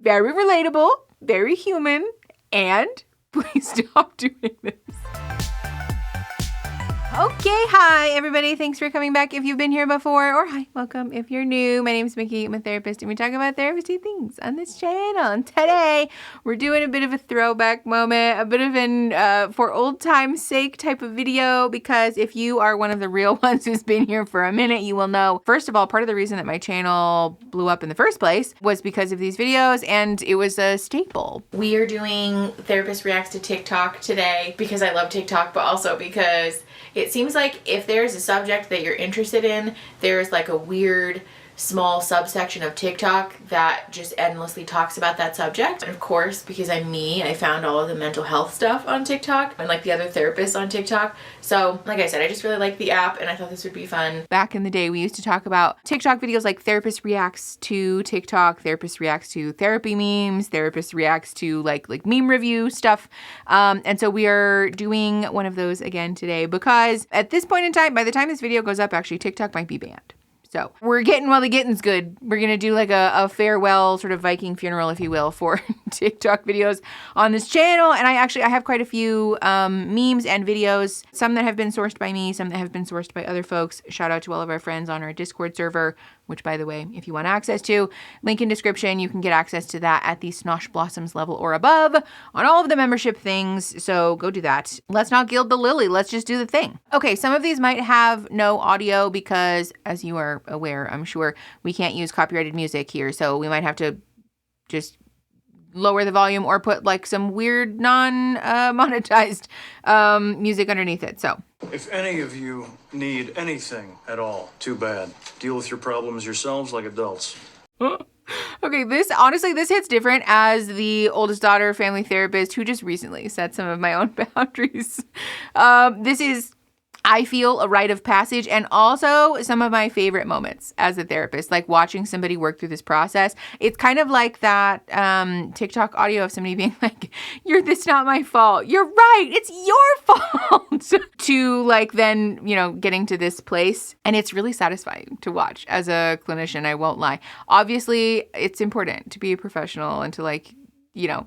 very relatable, very human, and please stop doing this. Okay, hi everybody. Thanks for coming back if you've been here before, or hi, welcome if you're new. My name is Mickey. I'm a therapist, and we talk about therapy things on this channel. And today we're doing a bit of a throwback moment, a bit of an for old time's sake type of video, because if you are one of the real ones who's been here for a minute, you will know, first of all, part of the reason that my channel blew up in the first place was because of these videos, and it was a staple. We are doing Therapist Reacts to TikTok today because I love TikTok, but also because it seems like if there's a subject that you're interested in, there's like a weird small subsection of TikTok that just endlessly talks about that subject. And of course, because I'm me, I found all of the mental health stuff on TikTok and like the other therapists on TikTok. So like I said, I just really like the app and I thought this would be fun. Back in the day, we used to talk about TikTok videos like Therapist Reacts to TikTok, Therapist Reacts to therapy memes, Therapist Reacts to like meme review stuff. And so we are doing one of those again today because at this point in time, by the time this video goes up, actually TikTok might be banned. So we're getting while the getting's good. We're going to do like a farewell sort of Viking funeral, if you will, for TikTok videos on this channel. And I have quite a few memes and videos, some that have been sourced by me, some that have been sourced by other folks. Shout out to all of our friends on our Discord server, which, by the way, if you want access to, link in description, you can get access to that at the Snosh Blossoms level or above on all of the membership things. So go do that. Let's not gild the lily. Let's just do the thing. Okay, some of these might have no audio because, as you are aware, I'm sure, we can't use copyrighted music here. So we might have to just lower the volume or put like some weird non-monetized music underneath it. So if any of you need anything at all, too bad. Deal with your problems yourselves like adults. Okay, this hits different as the oldest daughter family therapist who just recently set some of my own boundaries. This is, I feel, a rite of passage and also some of my favorite moments as a therapist, like watching somebody work through this process. It's kind of like that TikTok audio of somebody being like, "It's not my fault. You're right. It's your fault." To like then, getting to this place. And it's really satisfying to watch as a clinician, I won't lie. Obviously, it's important to be a professional and to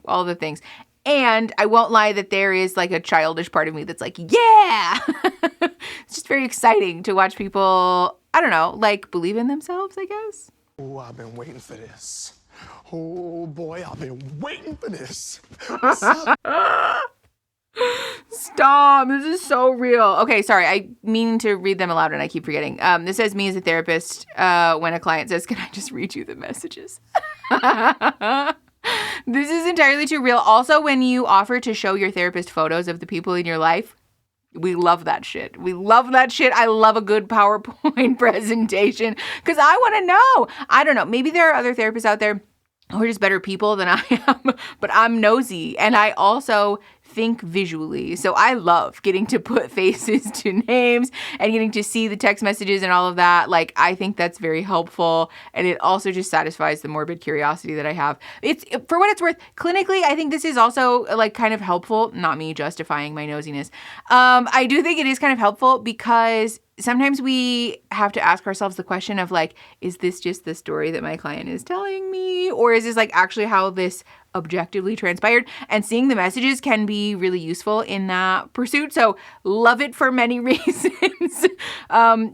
all the things. And I won't lie that there is like a childish part of me that's like, yeah, it's just very exciting to watch people, I don't know, like believe in themselves, I guess. Oh, I've been waiting for this. Oh boy, I've been waiting for this. Stop. This is so real. Okay, sorry. I mean to read them aloud and I keep forgetting. This says me as a therapist when a client says, "Can I just read you the messages?" This is entirely too real. Also, when you offer to show your therapist photos of the people in your life, we love that shit. We love that shit. I love a good PowerPoint presentation because I want to know. I don't know. Maybe there are other therapists out there who are just better people than I am, but I'm nosy and I also think visually. So I love getting to put faces to names and getting to see the text messages and all of that. Like, I think that's very helpful. And it also just satisfies the morbid curiosity that I have. It's, for what it's worth, clinically, I think this is also like kind of helpful. Not me justifying my nosiness. I do think it is kind of helpful because sometimes we have to ask ourselves the question of like, is this just the story that my client is telling me? Or is this like actually how this objectively transpired? And seeing the messages can be really useful in that pursuit. So love it for many reasons.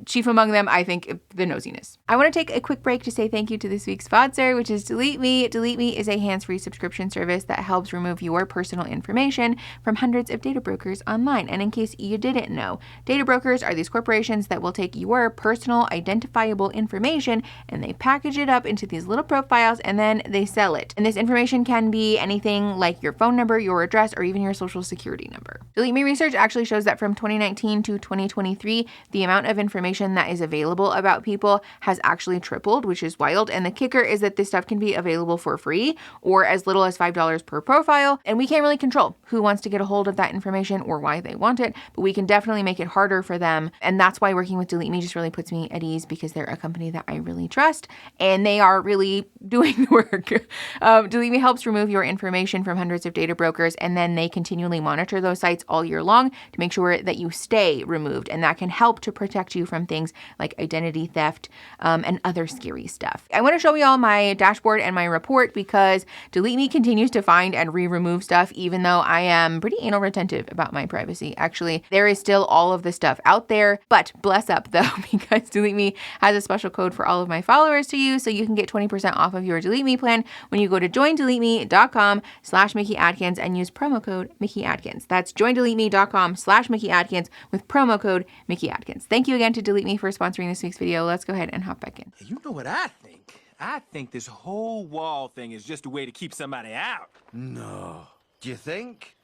Chief among them, I think, the nosiness. I want to take a quick break to say thank you to this week's sponsor, which is Delete Me. Delete Me is a hands-free subscription service that helps remove your personal information from hundreds of data brokers online. And in case you didn't know, data brokers are these corporations that will take your personal identifiable information and they package it up into these little profiles and then they sell it. And this information can be anything like your phone number, your address, or even your social security number. Delete Me research actually shows that from 2019 to 2023, the amount of information that is available about people has actually tripled, which is wild. And the kicker is that this stuff can be available for free or as little as $5 per profile. And we can't really control who wants to get a hold of that information or why they want it, but we can definitely make it harder for them. And that's why working with Delete Me just really puts me at ease because they're a company that I really trust and they are really doing the work. Delete Me helps remove remove your information from hundreds of data brokers, and then they continually monitor those sites all year long to make sure that you stay removed. And that can help to protect you from things like identity theft and other scary stuff. I want to show you all my dashboard and my report because Delete Me continues to find and remove stuff, even though I am pretty anal retentive about my privacy. Actually, there is still all of the stuff out there, but bless up though, because Delete Me has a special code for all of my followers to use, so you can get 20% off of your Delete Me plan when you go to joindeleteme.com/Mickey Atkins and use promo code Mickey Atkins. That's joindeleteme.com/Mickey Atkins with promo code Mickey Atkins. Thank you again to Delete Me for sponsoring this week's video. Let's go ahead and hop back in. You know what I think? I think this whole wall thing is just a way to keep somebody out. No. Do you think?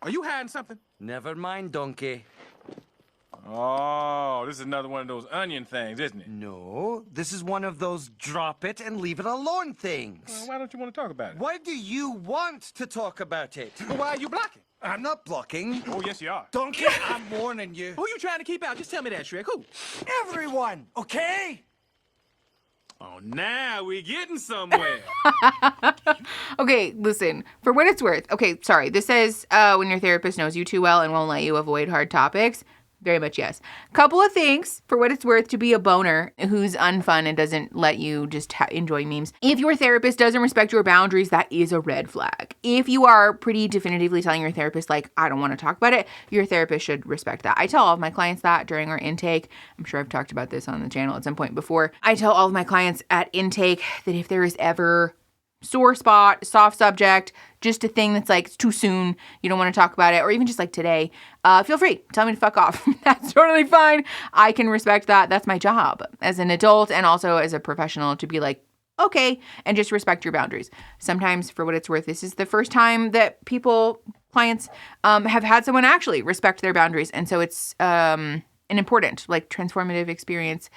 Are you hiding something? Never mind, donkey. Oh, this is another one of those onion things, isn't it? No, this is one of those drop it and leave it alone things. Well, why don't you want to talk about it? Why do you want to talk about it? Well, why are you blocking? I'm not blocking. Oh, yes, you are. Donkey, I'm warning you. Who you trying to keep out? Just tell me that, Shrek. Who? Everyone, okay? Oh, now we're getting somewhere. Okay, listen, for what it's worth. Okay, sorry. This says when your therapist knows you too well and won't let you avoid hard topics. Very much yes. Couple of things for what it's worth to be a boner who's unfun and doesn't let you just enjoy memes. If your therapist doesn't respect your boundaries, that is a red flag. If you are pretty definitively telling your therapist, like, I don't want to talk about it, your therapist should respect that. I tell all of my clients that during our intake. I'm sure I've talked about this on the channel at some point before. I tell all of my clients at intake that if there is ever sore spot, soft subject, just a thing that's like, it's too soon, you don't want to talk about it, or even just like today, feel free, tell me to fuck off. That's totally fine. I can respect that. That's my job as an adult and also as a professional to be like, okay, and just respect your boundaries. Sometimes, for what it's worth, this is the first time that clients have had someone actually respect their boundaries. And so it's an important, like, transformative experience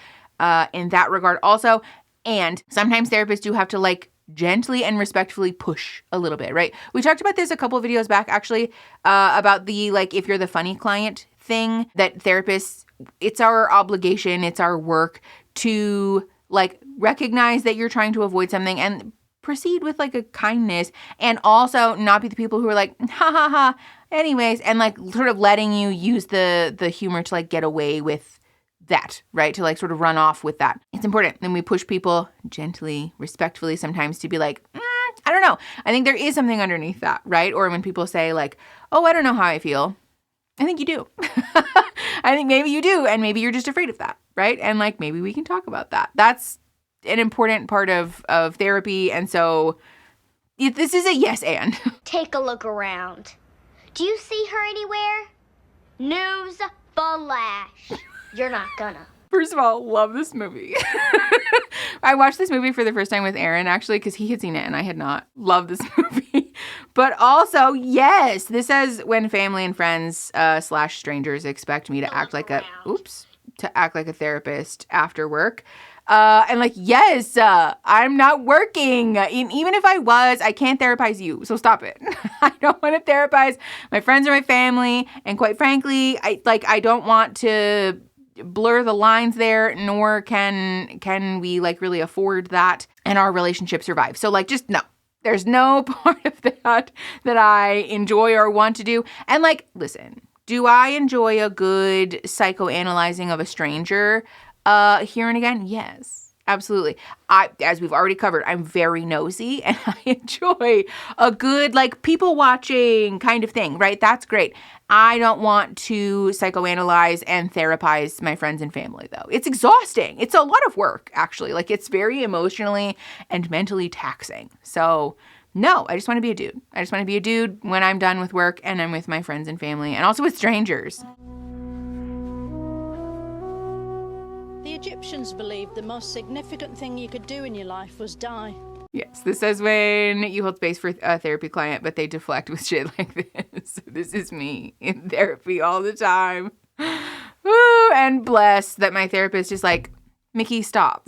in that regard also. And sometimes therapists do have to, like, gently and respectfully push a little bit, right? We talked about this a couple of videos back, actually, about the, like, if you're the funny client thing, that therapists, it's our obligation, it's our work to, like, recognize that you're trying to avoid something and proceed with, like, a kindness, and also not be the people who are like, ha ha ha, anyways, and, like, sort of letting you use the humor to, like, get away with that, right? To, like, sort of run off with that. It's important. And we push people gently, respectfully sometimes to be like, I don't know. I think there is something underneath that, right? Or when people say, like, oh, I don't know how I feel. I think you do. I think maybe you do. And maybe you're just afraid of that, right? And, like, maybe we can talk about that. That's an important part of therapy. And so this is a yes and. Take a look around. Do you see her anywhere? News flash. You're not gonna. First of all, love this movie. I watched this movie for the first time with Aaron, actually, because he had seen it and I had not. Love this movie. But also, yes, this says when family and friends / strangers expect me to act like a therapist after work. And, like, yes, I'm not working. Even if I was, I can't therapize you. So stop it. I don't want to therapize my friends or my family. And quite frankly, I don't want to blur the lines there, nor can we, like, really afford that and our relationship survive. So, like, just no. There's no part of that I enjoy or want to do. And, like, listen, do I enjoy a good psychoanalyzing of a stranger here and again? Yes, absolutely. As we've already covered, I'm very nosy and I enjoy a good, like, people watching kind of thing, right? That's great. I don't want to psychoanalyze and therapize my friends and family, though. It's exhausting. It's a lot of work, actually. Like, it's very emotionally and mentally taxing. So, no, I just want to be a dude. I just want to be a dude when I'm done with work and I'm with my friends and family and also with strangers. The Egyptians believed the most significant thing you could do in your life was die. Yes, this says when you hold space for a therapy client, but they deflect with shit like this. This is me in therapy all the time. Woo, and bless that my therapist is like, Mickey, stop.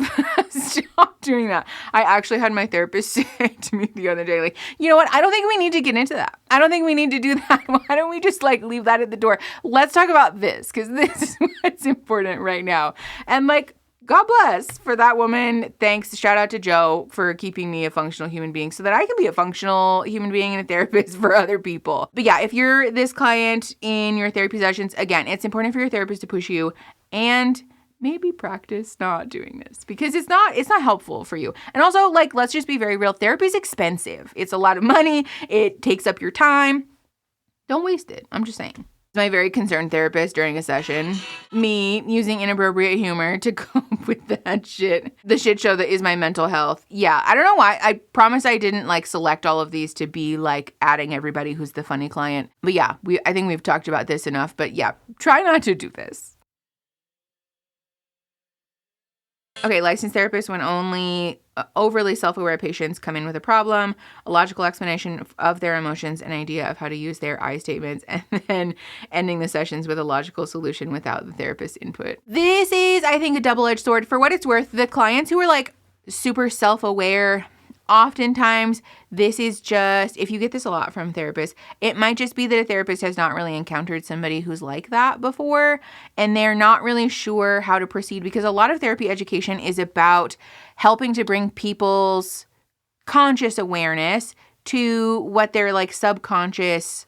Stop doing that. I actually had my therapist say to me the other day, like, you know what? I don't think we need to get into that. I don't think we need to do that. Why don't we just, like, leave that at the door? Let's talk about this, because this is what's important right now. And, like, God bless for that woman. Thanks. Shout out to Joe for keeping me a functional human being so that I can be a functional human being and a therapist for other people. But yeah, if you're this client in your therapy sessions, again, it's important for your therapist to push you and maybe practice not doing this because it's not helpful for you. And also, like, let's just be very real. Therapy is expensive. It's a lot of money. It takes up your time. Don't waste it. I'm just saying. My very concerned therapist during a session, me using inappropriate humor to cope with that shit. The shit show that is my mental health. Yeah, I don't know why. I promise I didn't like select all of these to be like adding everybody who's the funny client. But yeah, I think we've talked about this enough. But yeah, try not to do this. Okay, licensed therapists when only overly self-aware patients come in with a problem, a logical explanation of their emotions, an idea of how to use their I statements, and then ending the sessions with a logical solution without the therapist's input. This is, I think, a double-edged sword. For what it's worth, the clients who are like super self-aware, oftentimes this is just, if you get this a lot from therapists, it might just be that a therapist has not really encountered somebody who's like that before, and they're not really sure how to proceed because a lot of therapy education is about helping to bring people's conscious awareness to what their like subconscious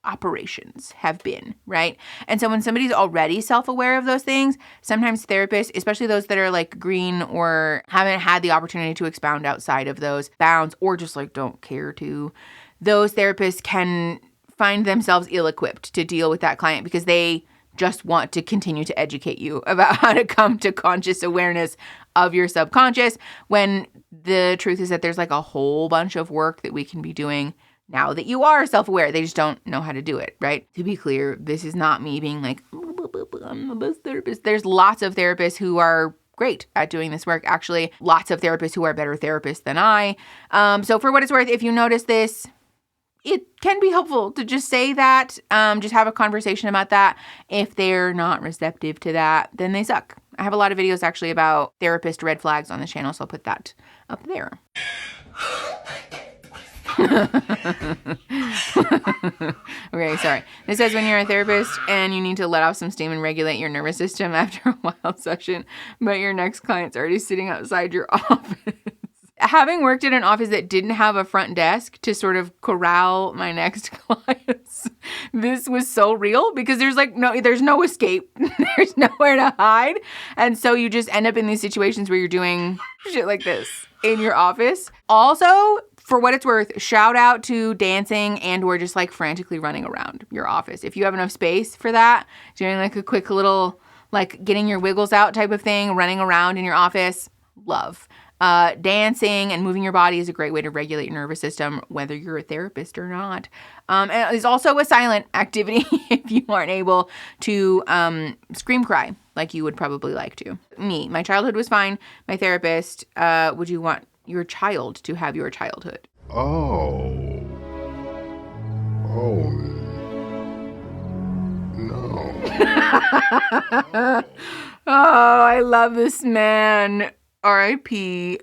operations have been, right? And so when somebody's already self-aware of those things, sometimes therapists, especially those that are like green or haven't had the opportunity to expound outside of those bounds or just like don't care to, those therapists can find themselves ill-equipped to deal with that client because they just want to continue to educate you about how to come to conscious awareness of your subconscious when the truth is that there's like a whole bunch of work that we can be doing now that you are self-aware. They just don't know how to do it, right? To be clear, this is not me being like, I'm the best therapist. There's lots of therapists who are great at doing this work. Actually, lots of therapists who are better therapists than I. So for what it's worth, if you notice this, it can be helpful to just say that, just have a conversation about that. If they're not receptive to that, then they suck. I have a lot of videos actually about therapist red flags on the channel, so I'll put that up there. Okay, sorry. This says when you're a therapist and you need to let off some steam and regulate your nervous system after a wild session, but your next client's already sitting outside your office. Having worked at an office that didn't have a front desk to sort of corral my next clients, this was so real because there's no escape. There's nowhere to hide. And so you just end up in these situations where you're doing shit like this in your office. Also, for what it's worth, shout out to dancing and or just like frantically running around your office. If you have enough space for that, doing like a quick little like getting your wiggles out type of thing, running around in your office, love. Dancing and moving your body is a great way to regulate your nervous system, whether you're a therapist or not. And it's also a silent activity if you aren't able to scream cry like you would probably like to. My childhood was fine. My therapist, would you want your child to have your childhood? Oh, no. Oh, I love this man. R.I.P.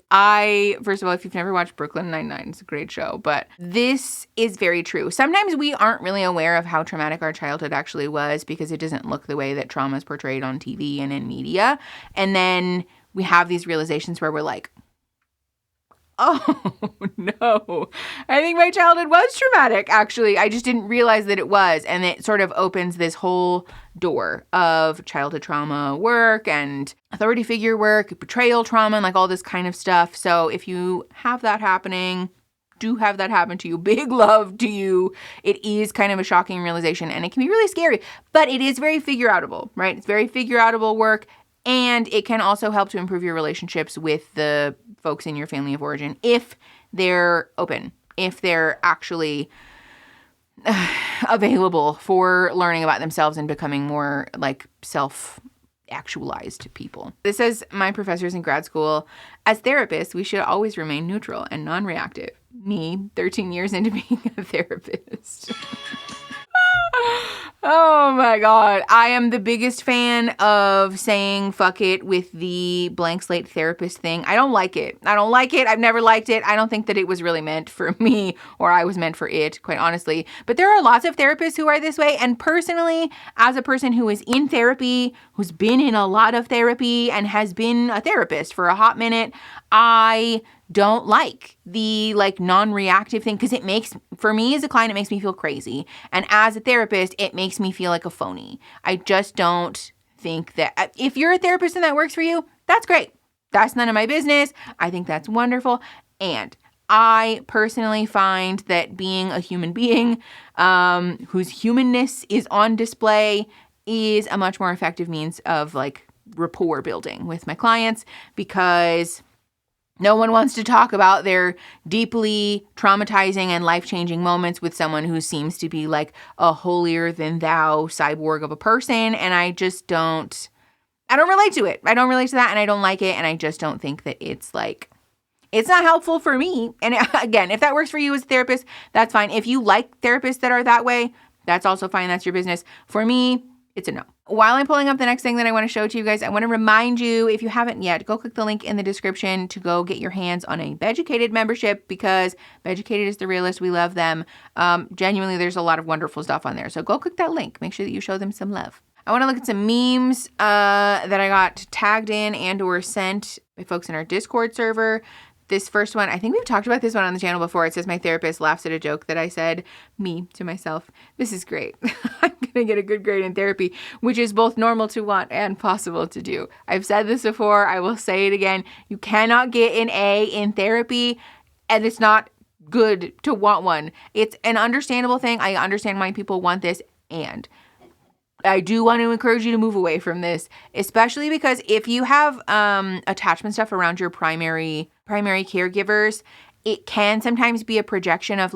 First of all, if you've never watched Brooklyn Nine-Nine, it's a great show, but this is very true. Sometimes we aren't really aware of how traumatic our childhood actually was because it doesn't look the way that trauma is portrayed on TV and in media. And then we have these realizations where we're like, oh, no, I think my childhood was traumatic, actually. I just didn't realize that it was. And it sort of opens this whole door of childhood trauma work and authority figure work, betrayal trauma, and like all this kind of stuff. So if you have that happening, do have that happen to you, big love to you. It is kind of a shocking realization and it can be really scary, but it is very figure-outable, right? It's very figure-outable work. And it can also help to improve your relationships with the folks in your family of origin if they're open, if they're actually available for learning about themselves and becoming more like self-actualized people. This says, my professors in grad school, as therapists, we should always remain neutral and non-reactive. Me, 13 years into being a therapist. Oh my God. I am the biggest fan of saying fuck it with the blank slate therapist thing. I don't like it. I've never liked it. I don't think that it was really meant for me or I was meant for it, quite honestly. But there are lots of therapists who are this way. And personally, as a person who is in therapy, who's been in a lot of therapy and has been a therapist for a hot minute, I don't like the non-reactive thing because for me as a client, it makes me feel crazy. And as a therapist, it makes me feel like a phony. I just don't think that if you're a therapist and that works for you, that's great. That's none of my business. I think that's wonderful. And I personally find that being a human being whose humanness is on display is a much more effective means of rapport building with my clients, because no one wants to talk about their deeply traumatizing and life-changing moments with someone who seems to be like a holier-than-thou cyborg of a person. And I don't relate to it. I don't relate to that, and I don't like it. And I just don't think that it's not helpful for me. And again, if that works for you as a therapist, that's fine. If you like therapists that are that way, that's also fine. That's your business. For me, it's a no. While I'm pulling up the next thing that I want to show to you guys, I want to remind you, if you haven't yet, go click the link in the description to go get your hands on a Beducated membership, because Beducated is the realest. We love them. Genuinely, there's a lot of wonderful stuff on there. So go click that link. Make sure that you show them some love. I want to look at some memes that I got tagged in and or sent by folks in our Discord server. This first one, I think we've talked about this one on the channel before. It says, my therapist laughs at a joke that I said, me, to myself. This is great. I'm going to get a good grade in therapy, which is both normal to want and possible to do. I've said this before. I will say it again. You cannot get an A in therapy, and it's not good to want one. It's an understandable thing. I understand why people want this, and I do want to encourage you to move away from this, especially because if you have attachment stuff around your primary caregivers, it can sometimes be a projection of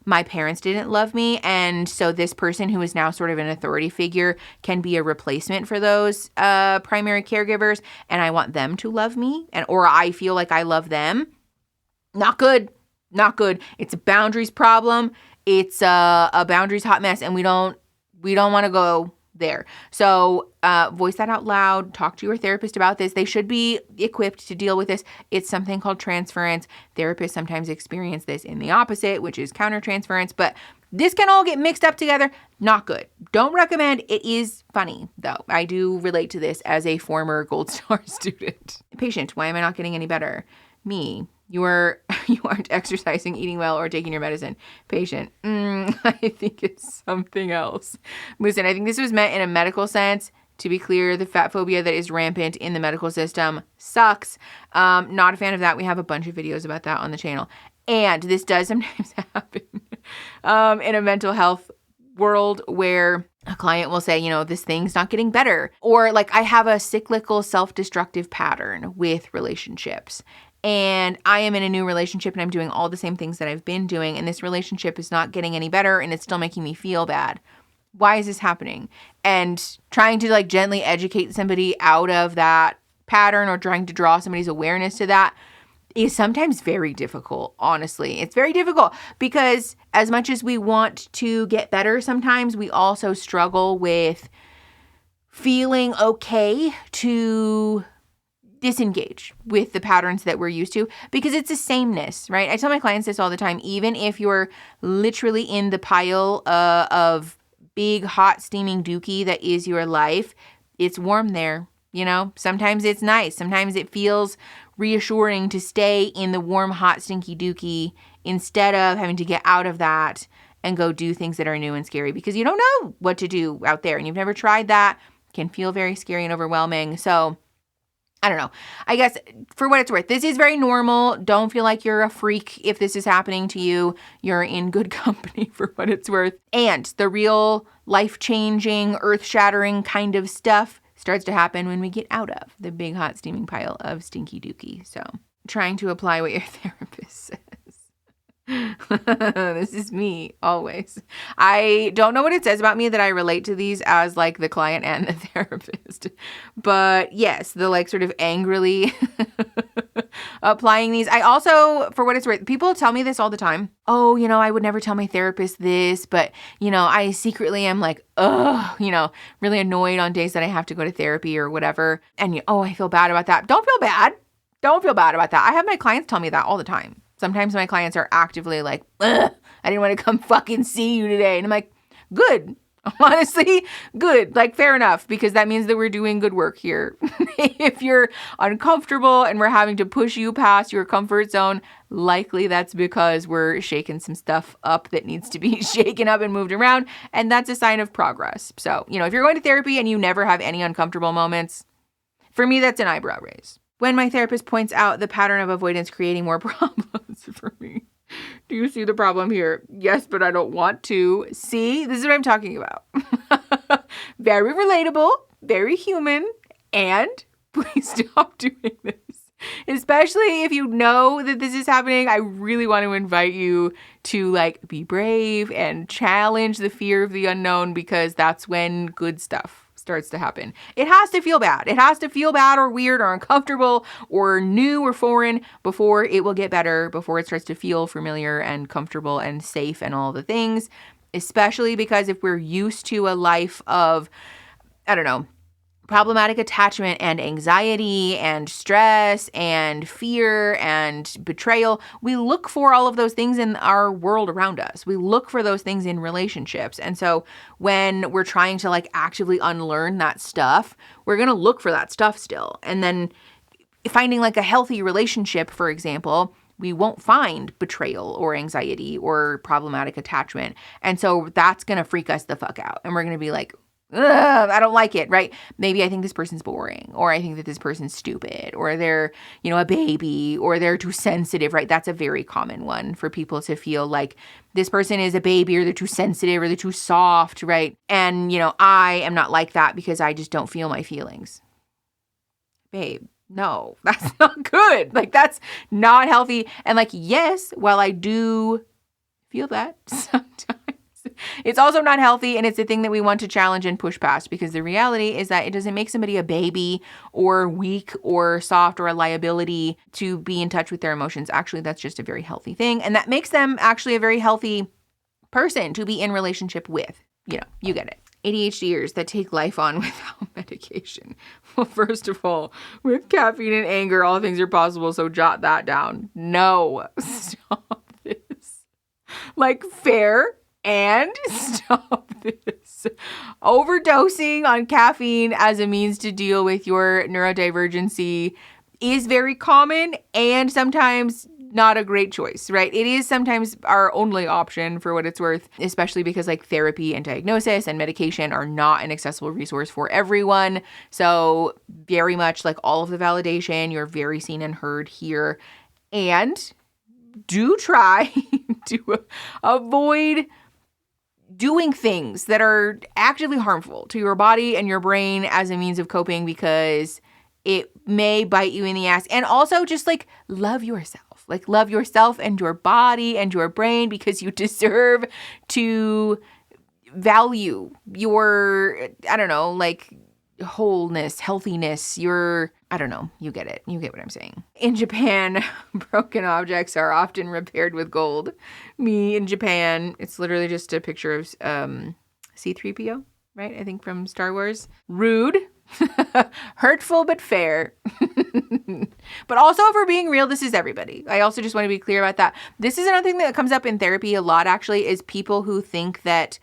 my parents didn't love me, and so this person who is now sort of an authority figure can be a replacement for those primary caregivers, and I want them to love me, or I feel like I love them. Not good. Not good. It's a boundaries problem. It's a boundaries hot mess, and we don't want to go there. So voice that out loud. Talk to your therapist about this. They should be equipped to deal with this. It's something called transference. Therapists sometimes experience this in the opposite, which is countertransference, but this can all get mixed up together. Not good. Don't recommend. It is funny, though. I do relate to this as a former Gold Star student. Patient, why am I not getting any better? Me. You aren't exercising, eating well, or taking your medicine. Patient, I think it's something else. Listen, I think this was meant in a medical sense. To be clear, the fat phobia that is rampant in the medical system sucks. Not a fan of that. We have a bunch of videos about that on the channel. And this does sometimes happen in a mental health world where a client will say, this thing's not getting better. Or I have a cyclical self-destructive pattern with relationships. And I am in a new relationship and I'm doing all the same things that I've been doing, and this relationship is not getting any better and it's still making me feel bad. Why is this happening? And trying to gently educate somebody out of that pattern, or trying to draw somebody's awareness to that, is sometimes very difficult, honestly. It's very difficult because as much as we want to get better, sometimes we also struggle with feeling okay to disengage with the patterns that we're used to, because it's a sameness, right? I tell my clients this all the time. Even if you're literally in the pile of big, hot, steaming dookie that is your life, it's warm there. Sometimes it's nice. Sometimes it feels reassuring to stay in the warm, hot, stinky dookie instead of having to get out of that and go do things that are new and scary, because you don't know what to do out there and you've never tried that. It can feel very scary and overwhelming. So I don't know. I guess for what it's worth, this is very normal. Don't feel like you're a freak if this is happening to you. You're in good company for what it's worth. And the real life-changing, earth-shattering kind of stuff starts to happen when we get out of the big, hot, steaming pile of stinky dookie. So trying to apply what your therapist says. This is me always. I don't know what it says about me that I relate to these as the client and the therapist. But yes, the sort of angrily applying these. I also, for what it's worth, people tell me this all the time. Oh, I would never tell my therapist this, but, I secretly am like, really annoyed on days that I have to go to therapy or whatever. And, I feel bad about that. Don't feel bad. Don't feel bad about that. I have my clients tell me that all the time. Sometimes my clients are actively like, I didn't want to come fucking see you today. And I'm like, good. Honestly, good. Like, fair enough, because that means that we're doing good work here. If you're uncomfortable and we're having to push you past your comfort zone, likely that's because we're shaking some stuff up that needs to be shaken up and moved around. And that's a sign of progress. So, if you're going to therapy and you never have any uncomfortable moments, for me, that's an eyebrow raise. When my therapist points out the pattern of avoidance creating more problems for me. Do you see the problem here? Yes, but I don't want to. See, this is what I'm talking about. Very relatable, very human, and please stop doing this. Especially if you know that this is happening, I really want to invite you to be brave and challenge the fear of the unknown, because that's when good stuff starts to happen. It has to feel bad. It has to feel bad or weird or uncomfortable or new or foreign before it will get better, before it starts to feel familiar and comfortable and safe and all the things, especially because if we're used to a life of, problematic attachment and anxiety and stress and fear and betrayal, we look for all of those things in our world around us. We look for those things in relationships. And so when we're trying to actively unlearn that stuff, we're going to look for that stuff still. And then finding a healthy relationship, for example, we won't find betrayal or anxiety or problematic attachment. And so that's going to freak us the fuck out. And we're going to be like, ugh, I don't like it, right? Maybe I think this person's boring, or I think that this person's stupid, or they're, a baby, or they're too sensitive, right? That's a very common one for people to feel like this person is a baby, or they're too sensitive, or they're too soft, right? And, I am not like that because I just don't feel my feelings. Babe, no, that's not good. That's not healthy. And yes, while I do feel that sometimes, it's also not healthy, and it's a thing that we want to challenge and push past, because the reality is that it doesn't make somebody a baby or weak or soft or a liability to be in touch with their emotions. Actually, that's just a very healthy thing, and that makes them actually a very healthy person to be in relationship with. You get it. ADHDers that take life on without medication. Well, first of all, with caffeine and anger, all things are possible, so jot that down. No, stop this. Fair. And stop this. Overdosing on caffeine as a means to deal with your neurodivergency is very common and sometimes not a great choice, right? It is sometimes our only option, for what it's worth, especially because therapy and diagnosis and medication are not an accessible resource for everyone. So very much all of the validation, you're very seen and heard here. And do try to avoid doing things that are actively harmful to your body and your brain as a means of coping, because it may bite you in the ass. And also just love yourself. Love yourself and your body and your brain, because you deserve to value your, wholeness, healthiness, you get it. You get what I'm saying. In Japan, broken objects are often repaired with gold. Me in Japan, it's literally just a picture of C-3PO, right? I think from Star Wars. Rude, hurtful, but fair. But also, if we're being real, this is everybody. I also just want to be clear about that. This is another thing that comes up in therapy a lot, actually, is people who think that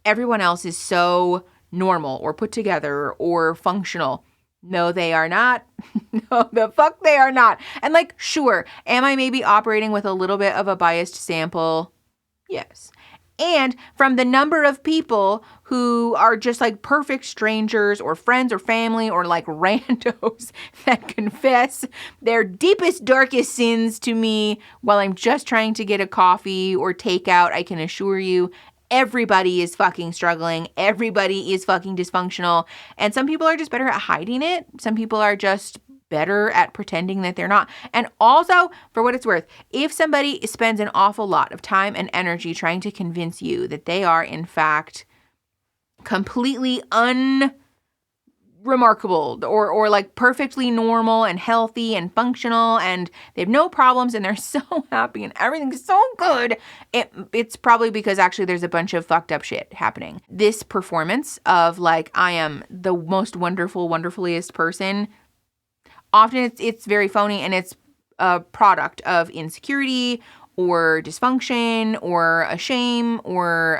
everyone else is so normal or put together or functional. No, they are not. No, the fuck they are not. And sure, am I maybe operating with a little bit of a biased sample? Yes. And from the number of people who are just perfect strangers or friends or family or randos that confess their deepest, darkest sins to me while I'm just trying to get a coffee or takeout, I can assure you, everybody is fucking struggling. Everybody is fucking dysfunctional. And some people are just better at hiding it. Some people are just better at pretending that they're not. And also, for what it's worth, if somebody spends an awful lot of time and energy trying to convince you that they are, in fact, completely remarkable or like perfectly normal and healthy and functional and they have no problems and they're so happy and everything's so good, it's probably because actually there's a bunch of fucked up shit happening. This performance of like, I am the most wonderful, wonderfuliest person, often it's very phony and it's a product of insecurity or dysfunction or a shame or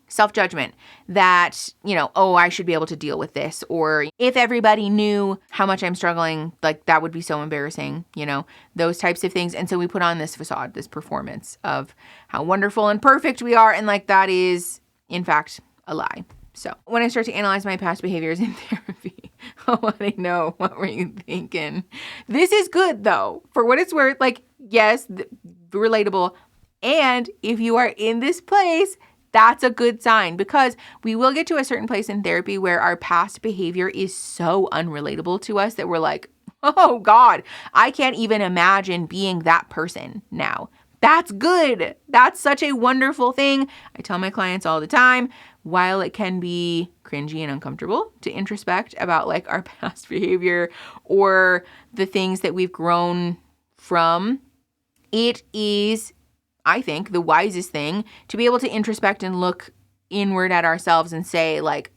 self-judgment that, you know, oh, I should be able to deal with this. Or if everybody knew how much I'm struggling, like that would be so embarrassing, you know, those types of things. And so we put on this facade, this performance of how wonderful and perfect we are. And like that is, in fact, a lie. So when I start to analyze my past behaviors in therapy, I want to know, what were you thinking? This is good though, for what it's worth. Like, yes, relatable. And if you are in this place, that's a good sign because we will get to a certain place in therapy where our past behavior is so unrelatable to us that we're like, oh God, I can't even imagine being that person now. That's good. That's such a wonderful thing. I tell my clients all the time, while it can be cringy and uncomfortable to introspect about like our past behavior or the things that we've grown from, it is, I think, the wisest thing to be able to introspect and look inward at ourselves and say like,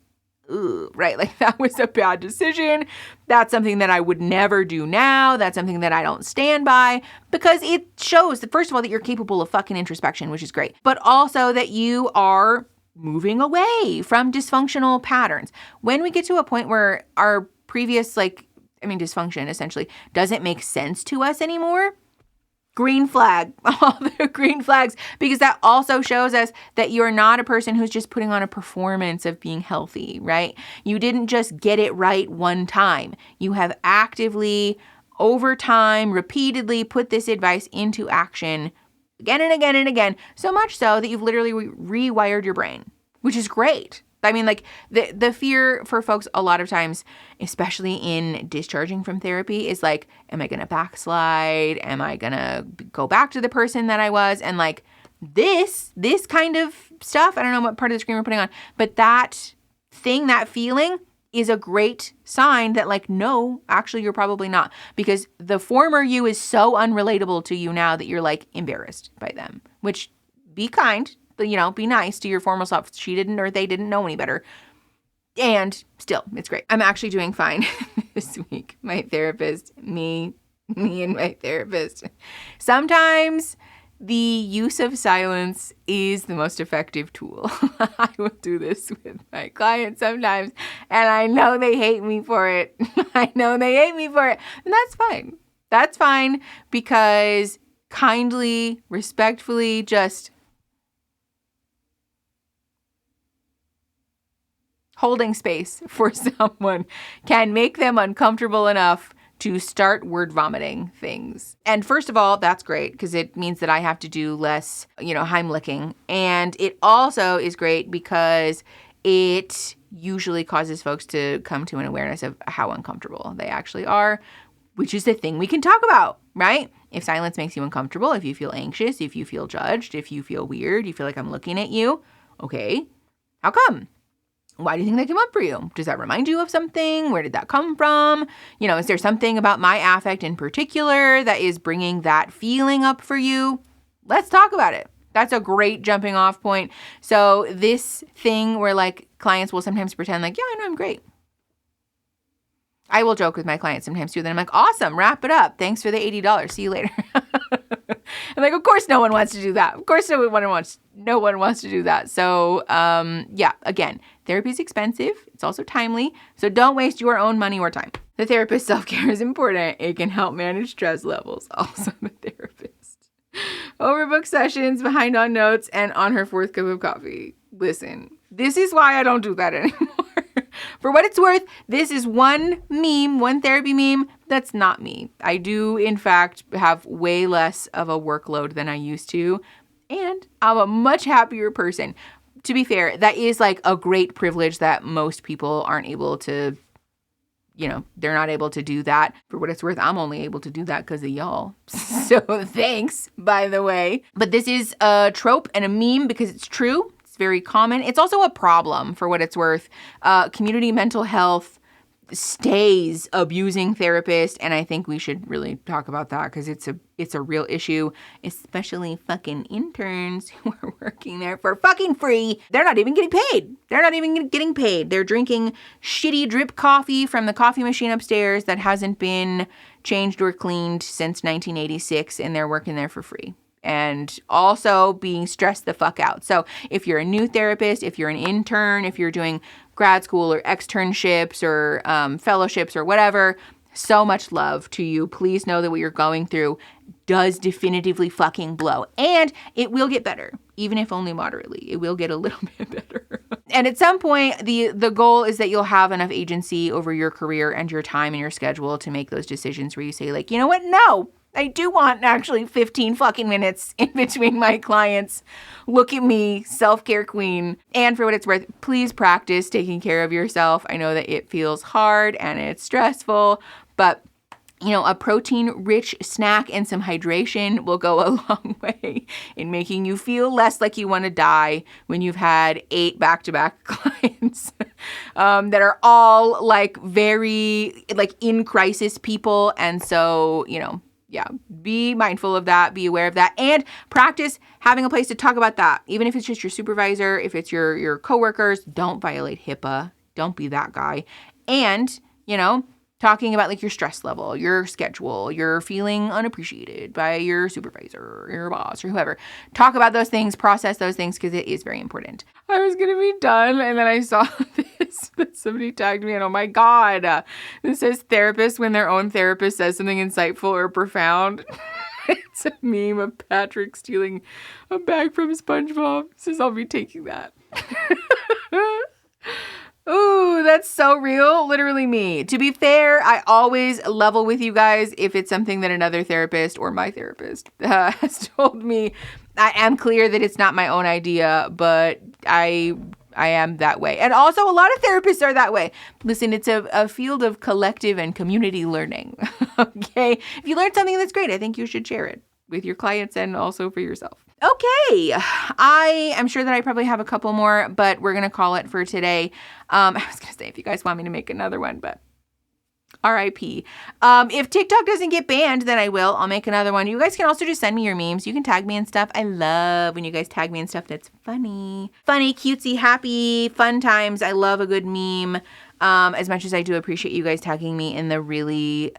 ooh, right? Like that was a bad decision. That's something that I would never do now. That's something that I don't stand by because it shows that first of all, that you're capable of fucking introspection, which is great, but also that you are moving away from dysfunctional patterns. When we get to a point where our previous, dysfunction essentially doesn't make sense to us anymore, green flag, all the green flags, because that also shows us that you're not a person who's just putting on a performance of being healthy, right? You didn't just get it right one time. You have actively, over time, repeatedly put this advice into action again and again and again, so much so that you've literally rewired your brain, which is great. I mean, like the fear for folks a lot of times, especially in discharging from therapy, is like, am I going to backslide? Am I going to go back to the person that I was? And like this kind of stuff, I don't know what part of the screen we're putting on, but that thing, that feeling is a great sign that like, no, actually you're probably not, because the former you is so unrelatable to you now that you're like embarrassed by them, which be kind. You know, be nice to your former self. She didn't or they didn't know any better. And still, it's great. I'm actually doing fine this week. My therapist, me and my therapist. Sometimes the use of silence is the most effective tool. I will do this with my clients sometimes, and I know they hate me for it. I know they hate me for it. And that's fine. That's fine because kindly, respectfully, just holding space for someone can make them uncomfortable enough to start word vomiting things. And first of all, that's great because it means that I have to do less, Heimlicking. And it also is great because it usually causes folks to come to an awareness of how uncomfortable they actually are, which is the thing we can talk about, right? If silence makes you uncomfortable, if you feel anxious, if you feel judged, if you feel weird, you feel like I'm looking at you, okay, how come? Why do you think that came up for you? Does that remind you of something? Where did that come from? Is there something about my affect in particular that is bringing that feeling up for you? Let's talk about it. That's a great jumping off point. So this thing where like clients will sometimes pretend like, yeah, I know I'm great. I will joke with my clients sometimes too. Then I'm like, awesome, wrap it up. Thanks for the $80. See you later. I'm like, of course no one wants to do that. Of course no one wants to do that. So again, therapy is expensive. It's also timely. So don't waste your own money or time. The therapist's self-care is important. It can help manage stress levels. Also the therapist. Overbooked sessions, behind on notes, and on her fourth cup of coffee. Listen, this is why I don't do that anymore. For what it's worth, this is one therapy meme that's not me. I do, in fact, have way less of a workload than I used to, and I'm a much happier person. To be fair, that is like a great privilege that most people aren't able to, they're not able to do that. For what it's worth, I'm only able to do that because of y'all. So thanks, by the way. But this is a trope and a meme because it's true. Very common. It's also a problem for what it's worth. Community mental health stays abusing therapists, and I think we should really talk about that because it's a real issue, especially fucking interns who are working there for fucking free. They're not even getting paid. They're drinking shitty drip coffee from the coffee machine upstairs that hasn't been changed or cleaned since 1986, and they're working there for free. And also being stressed the fuck out. So if you're a new therapist, if you're an intern, if you're doing grad school or externships or fellowships or whatever, so much love to you. Please know that what you're going through does definitively fucking blow. And it will get better, even if only moderately. It will get a little bit better. And at some point, the goal is that you'll have enough agency over your career and your time and your schedule to make those decisions where you say, like, you know what? No. I do want actually 15 fucking minutes in between my clients. Look at me, self-care queen. And for what it's worth, please practice taking care of yourself. I know that it feels hard and it's stressful, but you know, a protein-rich snack and some hydration will go a long way in making you feel less like you want to die when you've had 8 back-to-back clients that are all like very like in crisis people. And so, you know, yeah, be mindful of that, be aware of that, and practice having a place to talk about that. Even if it's just your supervisor, if it's your coworkers, don't violate HIPAA. Don't be that guy. And, you know, talking about like your stress level, your schedule, you're feeling unappreciated by your supervisor or your boss or whoever. Talk about those things, process those things, because it is very important. I was going to be done, and then I saw this, that somebody tagged me, and oh my God, this says therapist when their own therapist says something insightful or profound. It's a meme of Patrick stealing a bag from SpongeBob. It says, I'll be taking that. Ooh, that's so real. Literally me. To be fair, I always level with you guys if it's something that another therapist or my therapist has told me. I am clear that it's not my own idea, but I am that way. And also a lot of therapists are that way. Listen, it's a field of collective and community learning. Okay? If you learn something that's great, I think you should share it with your clients and also for yourself. Okay, I am sure that I probably have a couple more, but we're going to call it for today. I was going to say if you guys want me to make another one, but RIP. If TikTok doesn't get banned, then I will. I'll make another one. You guys can also just send me your memes. You can tag me and stuff. I love when you guys tag me and stuff that's funny. Funny, cutesy, happy, fun times. I love a good meme. As much as I do appreciate you guys tagging me in the really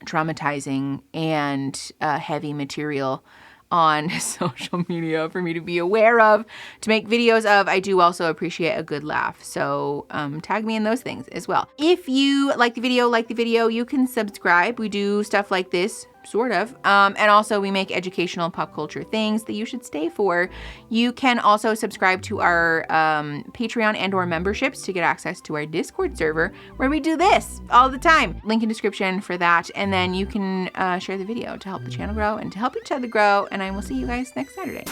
traumatizing and heavy material on social media for me to be aware of, to make videos of. I do also appreciate a good laugh. So tag me in those things as well. If you like the video, you can subscribe. We do stuff like this, sort of. And also we make educational pop culture things that you should stay for. You can also subscribe to our Patreon and or memberships to get access to our Discord server where we do this all the time. Link in description for that. And then you can share the video to help the channel grow and to help each other grow. And I will see you guys next Saturday.